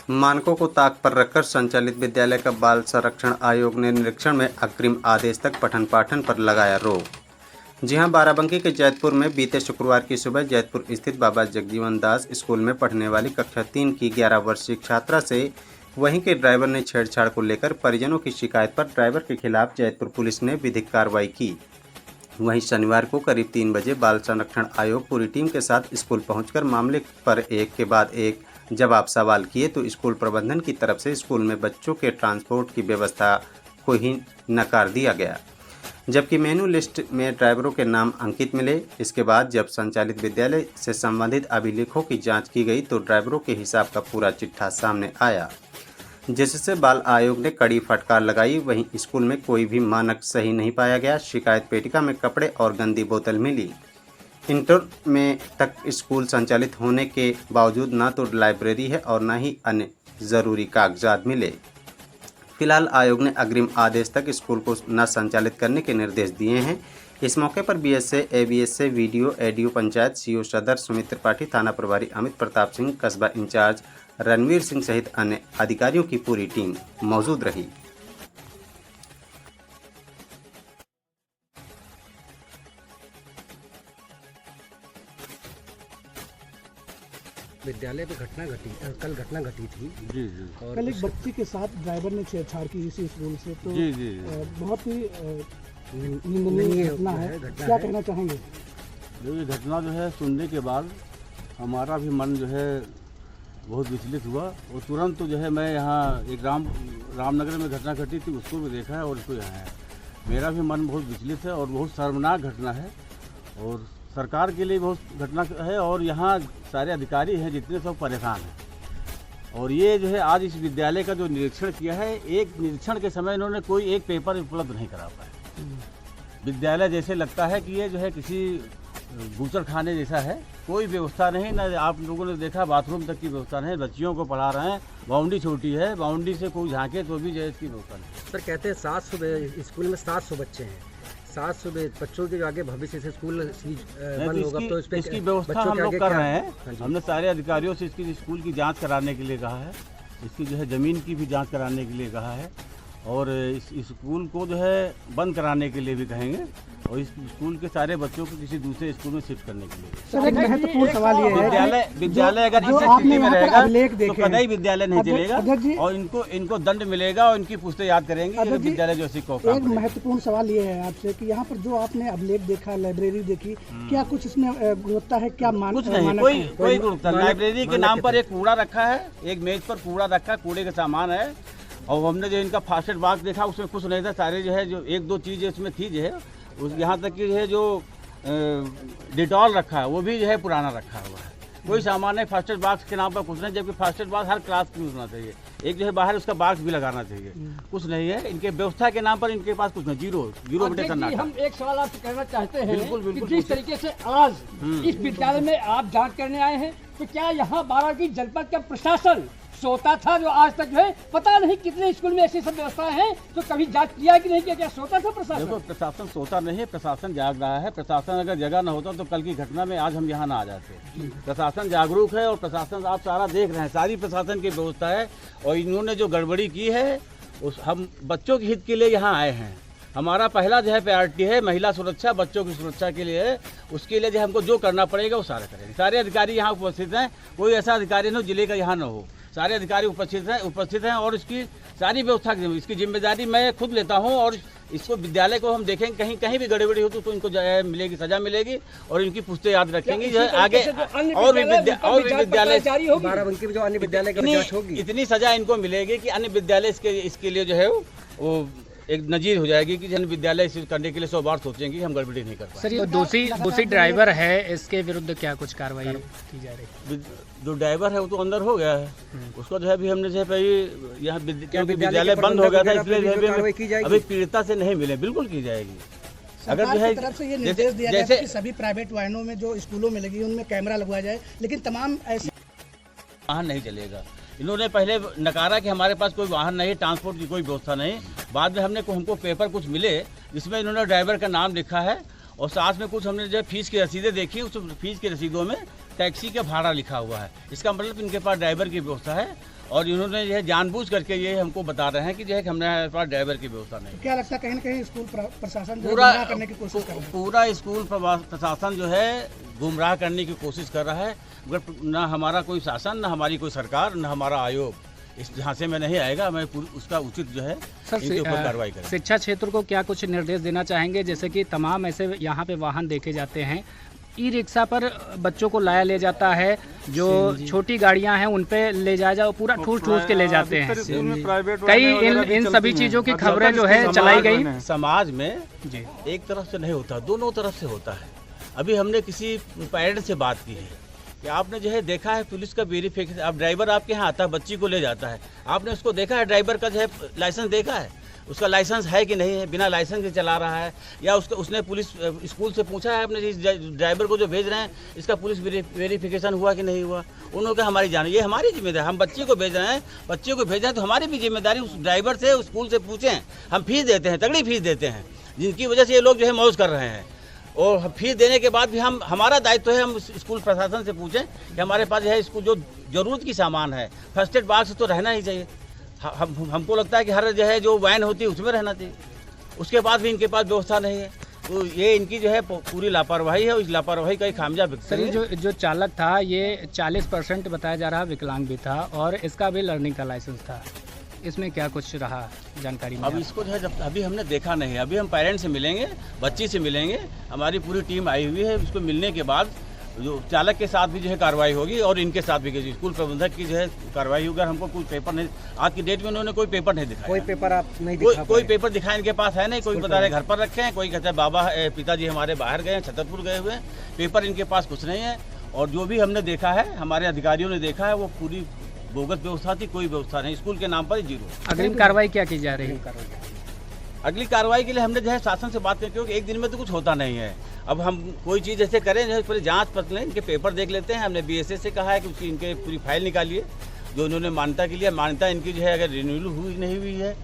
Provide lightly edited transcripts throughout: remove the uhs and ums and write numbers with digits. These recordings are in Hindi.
मानकों को ताक पर रखकर संचालित विद्यालय का बाल संरक्षण आयोग ने निरीक्षण में अग्रिम आदेश तक पठन पाठन पर लगाया रोक। जी हां, बाराबंकी के जैतपुर में बीते शुक्रवार की सुबह जैतपुर स्थित बाबा जगजीवन दास स्कूल में पढ़ने वाली कक्षा 3 की 11 वर्षीय छात्रा से वहीं के ड्राइवर ने छेड़छाड़ को लेकर परिजनों की शिकायत पर ड्राइवर के खिलाफ जैतपुर पुलिस ने विधिक कार्रवाई की। वहीं शनिवार को करीब 3 बजे बाल संरक्षण आयोग पूरी टीम के साथ स्कूल पहुंचकर मामले पर एक के बाद एक जवाब सवाल किए तो स्कूल प्रबंधन की तरफ से स्कूल में बच्चों के ट्रांसपोर्ट की व्यवस्था को ही नकार दिया गया, जबकि मेनू लिस्ट में ड्राइवरों के नाम अंकित मिले। इसके बाद जब संचालित विद्यालय से संबंधित अभिलेखों की जांच की गई तो ड्राइवरों के हिसाब का पूरा चिट्ठा सामने आया, जिससे बाल आयोग ने कड़ी फटकार लगाई। वहीं स्कूल में कोई भी मानक सही नहीं पाया गया। शिकायत पेटिका में कपड़े और गंदी बोतल मिली। इंटर में तक स्कूल संचालित होने के बावजूद न तो लाइब्रेरी है और न ही अन्य ज़रूरी कागजात मिले। फिलहाल आयोग ने अग्रिम आदेश तक स्कूल को न संचालित करने के निर्देश दिए हैं। इस मौके पर BSA, ABSA, video, ADO panchayat, CO सदर सुमित त्रिपाठी, थाना प्रभारी अमित प्रताप सिंह, कस्बा इंचार्ज रणवीर सिंह सहित अन्य अधिकारियों की पूरी टीम मौजूद रही। विद्यालय पे कल घटना घटी थी। जी जी। और कल एक बच्ची के साथ ड्राइवर ने छेड़छाड़ की इसी स्कूल से, तो जी जी। बहुत ही निंदनीय घटना है। क्या कहना चाहेंगे? ये घटना जो है सुनने के बाद हमारा भी मन जो है बहुत विचलित हुआ और तुरंत तो जो है मैं यहाँ एक रामनगर में घटना घटी थी उसको भी देखा है और इसको यहाँ है। मेरा भी मन बहुत विचलित है और बहुत शर्मनाक घटना है और सरकार के लिए बहुत घटना है और यहाँ सारे अधिकारी हैं जितने सब परेशान हैं। और ये जो है आज इस विद्यालय का जो निरीक्षण किया है, एक निरीक्षण के समय इन्होंने कोई एक पेपर उपलब्ध नहीं करा पाया। विद्यालय जैसे लगता है कि ये जो है किसी बूचड़ खाने जैसा है, कोई व्यवस्था नहीं। न आप लोगों ने देखा बाथरूम तक की व्यवस्था नहीं, बच्चियों को पढ़ा रहे हैं, बाउंड्री छोटी है, बाउंड्री से कोई झांके तो भी जो है इसकी व्यवस्था नहीं। सर कहते हैं 700 स्कूल में 700 बच्चे हैं, 700 बच्चों के आगे भविष्य से स्कूल बंद होगा तो इसकी व्यवस्था हम लोग कर रहे हैं। हमने सारे अधिकारियों से इसकी स्कूल की जांच कराने के लिए कहा है, इसकी जो है ज़मीन की भी जांच कराने के लिए कहा है और इस स्कूल को जो है बंद कराने के लिए भी कहेंगे और इस स्कूल के सारे बच्चों को किसी दूसरे स्कूल में शिफ्ट करने के लिए। सर एक महत्वपूर्ण सवाल ये है, विद्यालय अगर इस स्थिति में रहेगा तो कभी विद्यालय नहीं चलेगा और इनको दंड मिलेगा और इनकी पुश्ते याद करेंगे विद्यालय जो सिक्को। एक महत्वपूर्ण सवाल ये है आपसे कि यहाँ पर जो आपने अभिलेख देखा, लाइब्रेरी देखी, क्या कुछ इसमें गुणवत्ता है? क्या मान कुछ नहीं, कोई गुणवत्ता। लाइब्रेरी के नाम पर एक कूड़ा रखा है, एक मेज पर कूड़ा रखा है, कूड़े का सामान है और हमने जो इनका फास्ट एड बॉक्स देखा उसमें कुछ नहीं था। सारे जो है जो एक दो चीज़ें उसमें थी जो है उस यहाँ तक कि जो है जो डिटॉल रखा है वो भी जो है पुराना रखा हुआ है। कोई सामान नहीं, फास्ट एड बॉक्स के नाम पर कुछ नहीं, जबकि फास्ट एड बॉक्स हर क्लास में होना चाहिए। एक जो है बाहर उसका बॉक्स भी लगाना चाहिए, कुछ नहीं है। इनके व्यवस्था के नाम पर इनके पास कुछ नहीं, जीरो बेटे करना। हम एक सवाल आपसे कहना चाहते हैं, बिल्कुल कि जिस तरीके से आज इस विद्यालय में आप जांच करने आए हैं, तो क्या यहाँ बाराबंकी जनपद का प्रशासन सोता था जो आज तक जो है पता नहीं कितने स्कूल में ऐसी सब व्यवस्थाएं हैं, तो कभी जांच किया कि नहीं किया? क्या सोता था प्रशासन? देखो, प्रशासन सोता नहीं है, प्रशासन जाग रहा है। प्रशासन अगर जगह न होता तो कल की घटना में आज हम यहाँ ना आ जाते। प्रशासन जागरूक है और प्रशासन आप सारा देख रहे हैं, सारी प्रशासन की व्यवस्था है और इन्होंने जो गड़बड़ी की है उस हम बच्चों के हित के लिए यहाँ आए हैं। हमारा पहला जो है प्रायोरिटी है महिला सुरक्षा, बच्चों की सुरक्षा के लिए। उसके लिए जो हमको जो करना पड़ेगा वो सारा करेंगे। सारे अधिकारी यहाँ उपस्थित हैं, कोई ऐसा अधिकारी न जिले का यहाँ न हो। सारे अधिकारी उपस्थित हैं और इसकी सारी व्यवस्था इसकी जिम्मेदारी मैं खुद लेता हूं और इसको विद्यालय को हम देखेंगे कहीं भी गड़बड़ी हो तो इनको मिलेगी, सजा मिलेगी और इनकी पुश्ते याद रखेंगे जो आगे और भी विद्यालय बाराबंकी में जो अन्य विद्यालय की जांच होगी इतनी सजा इनको मिलेगी कि अन्य विद्यालय इसके लिए जो है वो एक नजीर हो जाएगी कि जन विद्यालय इसे करने के लिए 100 बार सोचेंगे कि हम गड़बड़ी नहीं कर पाए। सर, ये दूसरी ड्राइवर है, इसके विरुद्ध क्या कुछ कार्रवाई की जा रही है? जो ड्राइवर है वो तो अंदर हो गया है, उसको जो है अभी हमने जो है यहाँ क्योंकि विद्यालय बंद हो गया था इसलिए अभी पीड़िता से नहीं मिले, बिल्कुल की जाएगी। अगर जो है तरफ से ये निर्देश दिया जाए कि सभी प्राइवेट वाहनों में जो स्कूलों में लगी उनमें कैमरा लगवाया जाए, लेकिन तमाम ऐसे वाहन नहीं चलेगा। इन्होंने पहले नकारा कि हमारे पास कोई वाहन नहीं, ट्रांसपोर्ट की कोई व्यवस्था नहीं। बाद में हमको पेपर कुछ मिले जिसमें इन्होंने ड्राइवर का नाम लिखा है और साथ में कुछ हमने जो फीस की रसीदें देखी, उस फीस की रसीदों में टैक्सी का भाड़ा लिखा हुआ है। इसका मतलब इनके पास ड्राइवर की व्यवस्था है और इन्होंने जो है जानबूझ करके ये हमको बता रहे हैं कि जो है कि हमने पास ड्राइवर की व्यवस्था नहीं। तो क्या लगता है कहीं ना कहीं स्कूल प्रशासन जो है पूरा गुमराह करने की कोशिश कर रहा है? पूरा स्कूल प्रशासन जो है गुमराह करने की कोशिश कर रहा है, मगर न हमारा कोई शासन, न हमारी कोई सरकार, न हमारा आयोग इस झांसे में नहीं आएगा। मैं उसका उचित जो है इनके ऊपर कार्रवाई करें। शिक्षा क्षेत्र को क्या कुछ निर्देश देना चाहेंगे, जैसे कि तमाम ऐसे यहाँ पे वाहन देखे जाते हैं, ई रिक्शा पर बच्चों को लाया ले जाता है, जो छोटी गाड़ियां हैं उन पे ले जाया जाओ, पूरा ठूस के ले जाते हैं। कई इन सभी चीज़ों की खबरें जो है चलाई गई। समाज में एक तरफ से नहीं होता, दोनों तरफ से होता है। अभी हमने किसी पेरेंट्स से बात की है कि आपने जो है देखा है पुलिस का वेरिफिकेशन, अब ड्राइवर आपके यहाँ आता है, बच्ची को ले जाता है, आपने उसको देखा है ड्राइवर का जो है लाइसेंस देखा है, उसका लाइसेंस है कि नहीं है, बिना लाइसेंस के चला रहा है, या उसने पुलिस स्कूल से पूछा है अपने इस ड्राइवर को जो भेज रहे हैं इसका पुलिस वेरिफिकेशन हुआ कि नहीं हुआ। उन्होंने कहा हमारी जान, ये हमारी जिम्मेदारी, हम बच्चे को भेज रहे हैं, बच्चे को भेज रहे हैं तो हमारी भी जिम्मेदारी उस ड्राइवर से उस स्कूल से पूछें। हम फीस देते हैं, तगड़ी फीस देते हैं, जिनकी वजह से ये लोग जो है मौज कर रहे हैं, और फीस देने के बाद भी हमारा दायित्व है हम स्कूल प्रशासन से पूछें कि हमारे पास जो है इसको जो ज़रूरत की सामान है, फर्स्ट एड बॉक्स तो रहना ही चाहिए। हमको लगता है कि हर जो है जो वैन होती है उसमें रहना चाहिए, उसके बाद भी इनके पास व्यवस्था नहीं है। तो ये इनकी जो है पूरी लापरवाही है, इस लापरवाही का एक खामियाजा सर ये जो चालक था ये 40% बताया जा रहा विकलांग भी था, और इसका भी लर्निंग का लाइसेंस था, इसमें क्या कुछ रहा जानकारी में? अब इसको जो है जब अभी हमने देखा नहीं, अभी हम पेरेंट्स से मिलेंगे, बच्ची से मिलेंगे, हमारी पूरी टीम आई हुई है। उसको मिलने के बाद जो चालक के साथ भी जो है कार्रवाई होगी और इनके साथ भी स्कूल प्रबंधक की जो है कार्रवाई होगी। हमको कोई पेपर नहीं, आज की डेट में उन्होंने कोई पेपर नहीं दिखाया, कोई पेपर आप नहीं दिखा कोई पेपर दिखाया इनके पास है नहीं। कोई बता रहे घर पर रखे हैं, कोई कहता है बाबा पिताजी हमारे बाहर गए हैं, छतरपुर गए हुए हैं, पेपर इनके पास कुछ नहीं है। और जो भी हमने देखा है, हमारे अधिकारियों ने देखा है, वो पूरी बोगस व्यवस्था थी, कोई व्यवस्था नहीं, स्कूल के नाम पर ही जीरो। अग्रिम कार्रवाई क्या की जा रही है? अगली कार्रवाई के लिए हमने जो है शासन से बात की, क्योंकि एक दिन में तो कुछ होता नहीं है। अब हम कोई चीज़ ऐसे करें जो पूरी जांच पड़ताल, इनके पेपर देख लेते हैं। हमने बीएसए से कहा है कि उसकी इनके पूरी फाइल निकालिए, जो उन्होंने मान्यता के लिए, मान्यता इनकी जो है अगर रिन्यूअल हुई नहीं हुई है,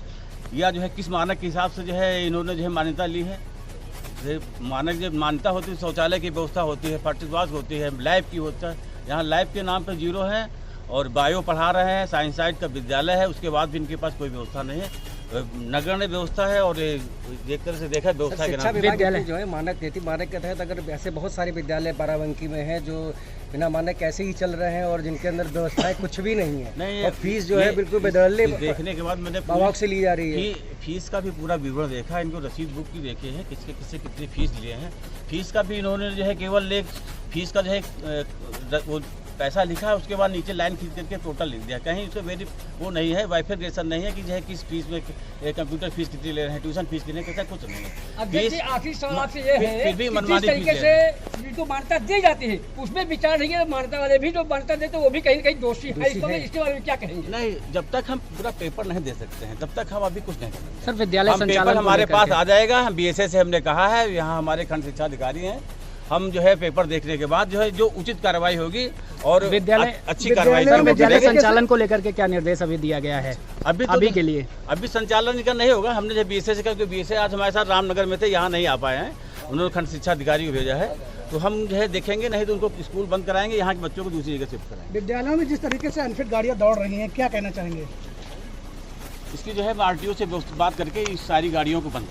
या जो है किस मानक के हिसाब से जो है इन्होंने जो है मान्यता ली है। मानक जब मान्यता होती है, शौचालय की व्यवस्था होती है, फर्टिलाइजर होती है, लैब की होता है, यहाँ लैब के नाम पर जीरो है, और बायो पढ़ा रहे हैं, साइंस साइड का विद्यालय है, उसके बाद भी इनके पास कोई व्यवस्था नहीं है। नगण्य व्यवस्था है, और एक तरह से देखा व्यवस्था के नाम विद्यालय जो है मानक नीति मानक के तहत अगर ऐसे बहुत सारे विद्यालय बाराबंकी में हैं जो बिना मानक ऐसे ही चल रहे हैं और जिनके अंदर व्यवस्थाएं कुछ भी नहीं है, नहीं, और फीस जो है बिल्कुल बेदखली देखने के बाद मैंने बाबा से ली जा रही है। फीस का भी पूरा विवरण देखा, इनको रसीद बुक की देखी है, किससे कितनी फीस लिए हैं। फीस का भी इन्होंने जो है केवल एक फीस का जो है वो पैसा लिखा है, उसके बाद नीचे लाइन खींच करके टोटल लिख दिया। कहीं उसको वो नहीं है, वाइफिकेशन नहीं है कि जो है किस फीस में कंप्यूटर फीस कितनी ले रहे हैं, ट्यूशन फीस कितने, कैसा कुछ नहीं है। आखिरी सवाल आपसे ये है, फिर भी जिस तरीके से जिनको मान्यता दी जाती है उसमें विचार नहीं है, मान्यता वाले भी जो मान्यता देते वो भी कहीं न कहीं दोषी है। इसके बारे में क्या कहेंगे? नहीं, जब तक हम पूरा पेपर नहीं दे सकते हैं तब तक हम अभी कुछ नहीं करेंगे। सर विद्यालय संचालन हमारे पास आ जाएगा, हम बीएसए से हमने कहा है, यहाँ हमारे खंड शिक्षा अधिकारी हैं, हम जो है पेपर देखने के बाद जो है जो उचित कार्रवाई होगी और विद्यालय अच्छी कार्रवाई। विद्यालय संचालन को लेकर के क्या निर्देश अभी दिया गया है? अभी के लिए अभी संचालन का नहीं होगा। हमने जो बीएसए से कहा, क्योंकि बीएसए आज हमारे साथ रामनगर में थे, यहाँ नहीं आ पाए हैं, उन्होंने खंड शिक्षा अधिकारी को भेजा है, तो हम जो है देखेंगे, नहीं तो उनको स्कूल बंद कराएंगे, यहाँ के बच्चों को दूसरी जगह शिफ्ट कराएंगे। विद्यालयों में जिस तरीके से अनफिट गाड़ियाँ दौड़ रही हैं, क्या कहना चाहेंगे? इसकी जो है आरटीओ से बात करके इस सारी गाड़ियों को बंद